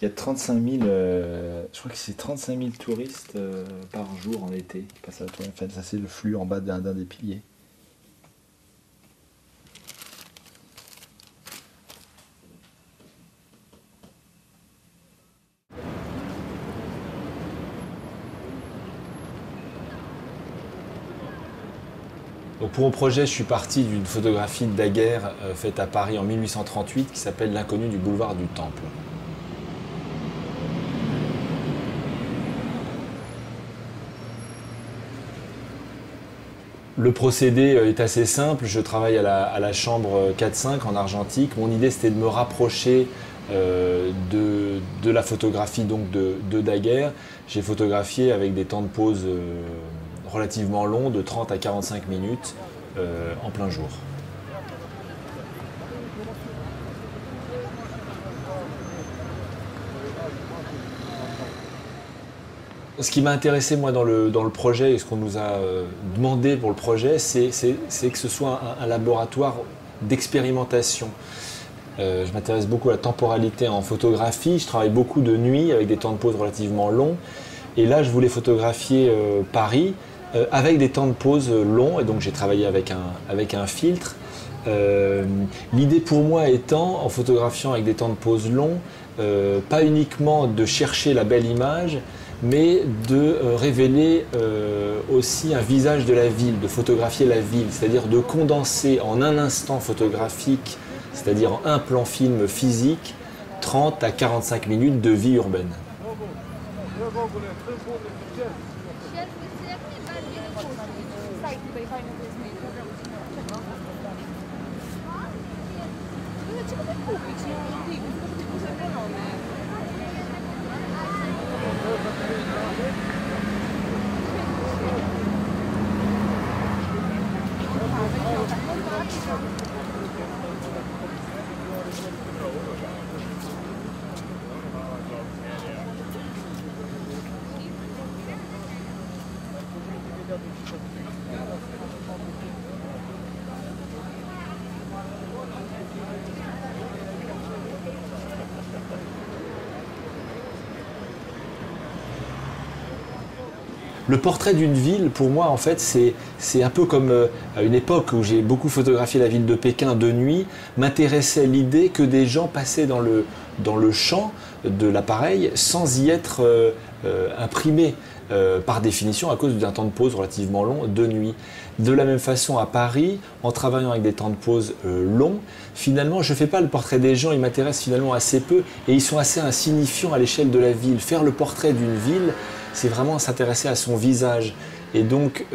Il y a 35 000, je crois que c'est 35 000 touristes par jour en été qui passent à la Tour Eiffel. Ça, c'est le flux en bas d'un des piliers. Donc pour mon projet, je suis parti d'une photographie de Daguerre faite à Paris en 1838 qui s'appelle L'inconnu du boulevard du Temple. Le procédé est assez simple, je travaille à la chambre 4-5 en argentique. Mon idée c'était de me rapprocher de la photographie donc de Daguerre. J'ai photographié avec des temps de pause relativement longs, de 30 à 45 minutes en plein jour. Ce qui m'a intéressé moi dans le projet et ce qu'on nous a demandé pour le projet, c'est que ce soit un laboratoire d'expérimentation. Je m'intéresse beaucoup à la temporalité en photographie, je travaille beaucoup de nuit avec des temps de pause relativement longs. Et là, je voulais photographier Paris avec des temps de pause longs, et donc j'ai travaillé avec un filtre. L'idée pour moi étant, en photographiant avec des temps de pause longs, pas uniquement de chercher la belle image, mais de révéler aussi un visage de la ville, de photographier la ville, c'est-à-dire de condenser en un instant photographique, c'est-à-dire en un plan film physique, 30 à 45 minutes de vie urbaine. Le portrait d'une ville, pour moi, en fait, c'est un peu comme à une époque où j'ai beaucoup photographié la ville de Pékin de nuit, m'intéressait l'idée que des gens passaient dans le champ de l'appareil sans y être imprimés, par définition, à cause d'un temps de pause relativement long de nuit. De la même façon, à Paris, en travaillant avec des temps de pause longs, finalement, je ne fais pas le portrait des gens, ils m'intéressent finalement assez peu, et ils sont assez insignifiants à l'échelle de la ville. Faire le portrait d'une ville, c'est vraiment s'intéresser à son visage. Et donc,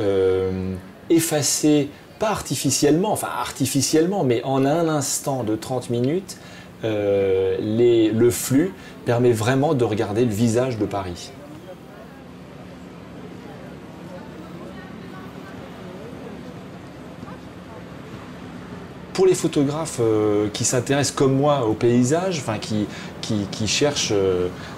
effacer, pas artificiellement, enfin artificiellement, mais en un instant de 30 minutes, le flux permet vraiment de regarder le visage de Paris. Pour les photographes qui s'intéressent comme moi au paysage, enfin qui cherchent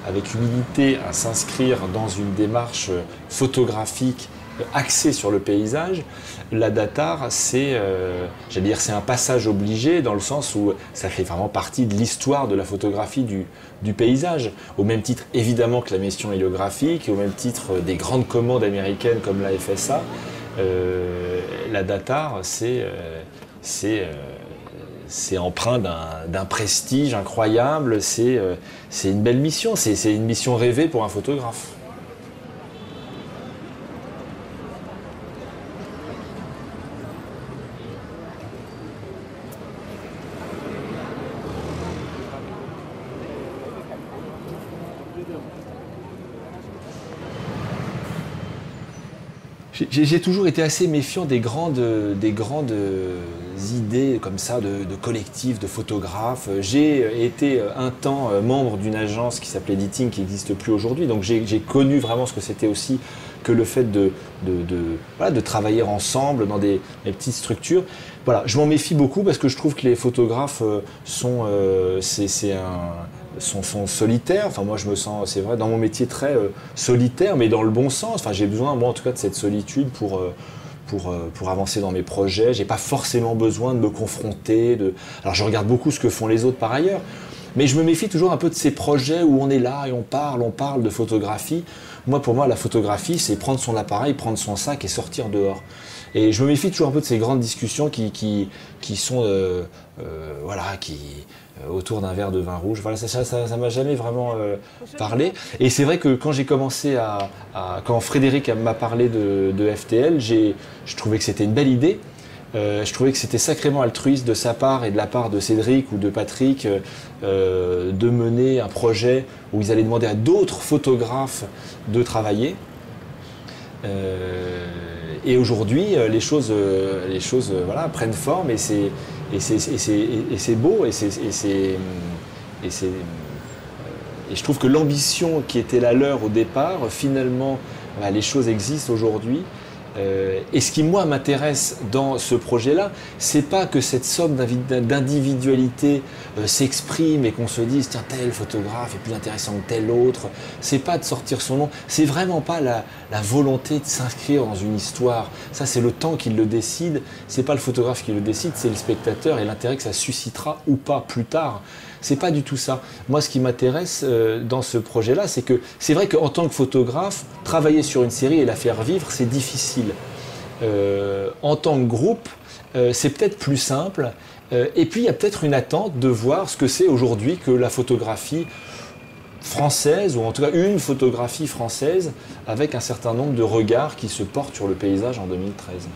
avec humilité à s'inscrire dans une démarche photographique axée sur le paysage, la datar, c'est un passage obligé dans le sens où ça fait vraiment partie de l'histoire de la photographie du paysage. Au même titre évidemment que la mission héliographique, au même titre des grandes commandes américaines comme la FSA, la datar, c'est empreint d'un prestige incroyable, c'est une belle mission, c'est une mission rêvée pour un photographe. J'ai toujours été assez méfiant des grandes idées comme ça de collectifs, de photographes. J'ai été un temps membre d'une agence qui s'appelait Editing, qui n'existe plus aujourd'hui. Donc j'ai connu vraiment ce que c'était aussi que le fait voilà, de travailler ensemble dans des petites structures. Voilà, je m'en méfie beaucoup parce que je trouve que les photographes sont solitaires. Enfin, moi, je me sens, c'est vrai, dans mon métier très solitaire, mais dans le bon sens. Enfin, j'ai besoin, moi, en tout cas, de cette solitude pour avancer dans mes projets. J'ai pas forcément besoin de me confronter. Alors, je regarde beaucoup ce que font les autres par ailleurs. Mais je me méfie toujours un peu de ces projets où on est là et on parle de photographie. Moi, pour moi, la photographie, c'est prendre son appareil, prendre son sac et sortir dehors. Et je me méfie toujours un peu de ces grandes discussions qui sont autour d'un verre de vin rouge. Voilà, ça m'a jamais vraiment parlé. Et c'est vrai que quand j'ai commencé quand Frédéric m'a parlé de FTL, je trouvais que c'était une belle idée. Je trouvais que c'était sacrément altruiste de sa part et de la part de Cédric ou de Patrick de mener un projet où ils allaient demander à d'autres photographes de travailler. Et aujourd'hui, les choses voilà, prennent forme et c'est beau et je trouve que l'ambition qui était la leur au départ, finalement, les choses existent aujourd'hui. Et ce qui, moi, m'intéresse dans ce projet-là, c'est pas que cette somme d'individualité s'exprime et qu'on se dise tiens, tel photographe est plus intéressant que tel autre. C'est pas de sortir son nom. C'est vraiment pas la volonté de s'inscrire dans une histoire. Ça, c'est le temps qui le décide. C'est pas le photographe qui le décide, c'est le spectateur et l'intérêt que ça suscitera ou pas plus tard. C'est pas du tout ça. Moi, ce qui m'intéresse dans ce projet-là, c'est que c'est vrai qu'en tant que photographe, travailler sur une série et la faire vivre, c'est difficile. En tant que groupe, c'est peut-être plus simple. Et puis, il y a peut-être une attente de voir ce que c'est aujourd'hui que la photographie française, ou en tout cas une photographie française, avec un certain nombre de regards qui se portent sur le paysage en 2013.